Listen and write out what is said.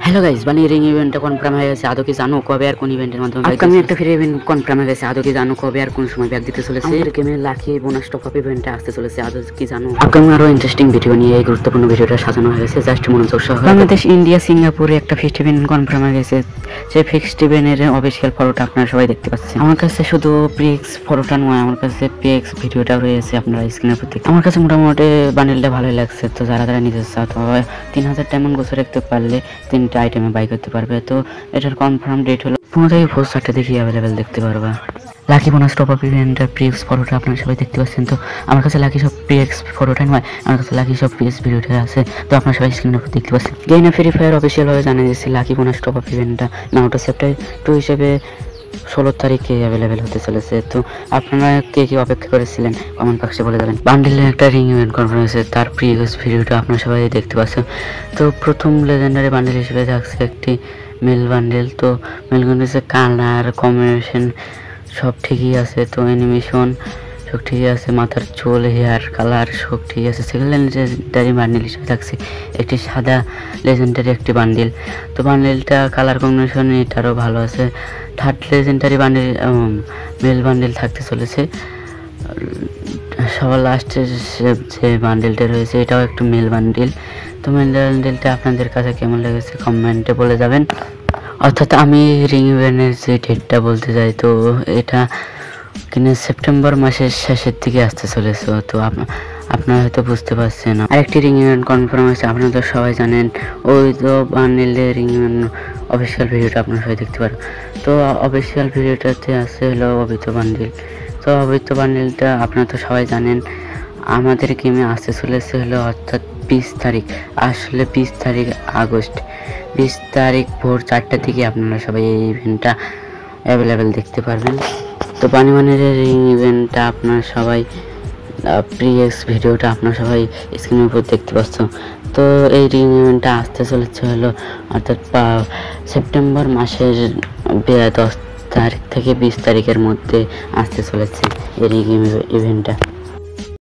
hello guys बानी ring event confirm হয়ে গেছে আদৌ কি জানো কবে আর কোন ইভেন্টের মাধ্যমে আমি একটা ফ্রি ইভেন্ট কনফার্ম হয়ে গেছে আদৌ কি জানো কবে আর কোন সময় ব্যাক দিতে চলেছে আমাদের গেমে লাকি বোনাস টপ আপ ইভেন্টে আসতে চলেছে আদৌ কি জানো আপকামিং আরো ইন্টারেস্টিং ভিডিও নিয়ে এই গুরুত্বপূর্ণ ভিডিওটা সাজানো হয়ে গেছে জাস্ট মনোযোগ সহ বাংলাদেশ ইন্ডিয়া সিঙ্গাপুরে একটা ফিক্সড ইভেন্ট কনফার্ম হয়ে গেছে সেই ফিক্সড ইভেন্টের অফিশিয়াল ফটোটা আপনারা সবাই দেখতে পাচ্ছেন আমার কাছে শুধু প্রিক্স ফটোটা নয় আমার কাছে পিএক্স ভিডিওটাও রয়েছে আপনারা স্ক্রিনের উপর দেখতে আমার কাছে মোটামুটি বান্ডেলটা ভালোই লাগছে তো যারা নিতে চাও তো 3000 ডায়মন্ড গোছ রাখতে পারলে 3টা আইটেমে বাই করতে পারবে তো এটার কনফার্ম ডেট হলো 15 থেকে 4 দেখি अवेलेबल দেখতে পারবা লাকি বোনাস টপ আপ ইভেন্টের প্রিক্স ফটোটা আপনারা সবাই দেখতে পাচ্ছেন তো আমার কাছে লাকি সব প্রিক্স ফটোটা নয় আমার কাছে লাকি সব পিএস ভিডিওটা আছে তো আপনারা সবাই স্ক্রিনের উপর দেখতে পাচ্ছেন গেইনা ফ্রি ফায়ার অফিশিয়াল ভাবে জানিয়ে দিয়েছে লাকি বোনাস টপ আপ ইভেন্টটা নাউটা চ্যাপ্টার 2 হিসেবে 16 তারিখে अवेलेबल হতে চলেছে তো আপনারা কে কি অপেক্ষা করেছিলেন কমেন্ট বক্সে বলে যাবেন বান্ডেলের একটা রিং ইভেন্ট কনফার্ম হয়েছে তার প্রিভিয়াস ভিডিওটা আপনারা সবাই দেখতে পাচ্ছেন তো প্রথম লেজেন্ডারি বান্ডেল হিসেবে থাকছে একটি মেল বান্ডেল তো মেল বান্ডেলের কালার কম্বিনেশন সব ঠিকই আছে তো অ্যানিমেশন সব ঠিকই আছে মাথার চুল হেয়ার কালার সব ঠিক আছে সেকেন্ড লেজেন্ডারি বান্ডেল হিসেবে থাকছে একটি সাদা লেজেন্ডারি একটি বান্ডেল তো বান্ডেলটা কালার কম্বিনেশন এটারও ভালো আছে third legendary bundle male bundle থাকতে চলেছে সবার লাস্টের যে বান্ডেলটা রয়েছে এটাও একটু মেল বান্ডেল তো মেল বান্ডেলটা আপনাদের কাছে কেমন লেগেছে কমেন্টে বলে যাবেন অর্থাৎ আমি রিং ইভেন্টের যে ডেটটা বলতে চাই তো এটা কিনা সেপ্টেম্বর মাসের শেষের দিকে আসতে চলেছে তো আপনারা হয়তো বুঝতে পারছেন আরেকটি রিং ইভেন্ট কনফার্ম হয়েছে আপনারা তো সবাই জানেন ওই তো বান্ডেলের রিং ইভেন্ট অফিশিয়াল ভিডিওটা আপনারা সবাই দেখতে পারেন তো অফিশিয়াল ভিডিওটাতে আছে হলো অবিত বান্ডেল তো অবিত বান্ডেলটা আপনারা তো সবাই জানেন আমাদের গেমে আসতে চলেছে হলো অর্থাৎ 20 তারিখ আসলে 20 তারিখ আগস্ট 20 তারিখ ভোর 4টার দিকে আপনারা সবাই এই ইভেন্টটা अवेलेबल দেখতে পারবেন তো বানিমানের রিং ইভেন্টটা আপনারা সবাই প্রিভিয়াস ভিডিওটা আপনারা সবাই স্ক্রিনের উপর দেখতে পাচ্ছেন তো এই রিং ইভেন্টটা আসতে চলেছে হলো অর্থাৎ সেপ্টেম্বর মাসের 10 তারিখ থেকে 20 তারিখের মধ্যে আসতে চলেছে এই রিং ইভেন্টটা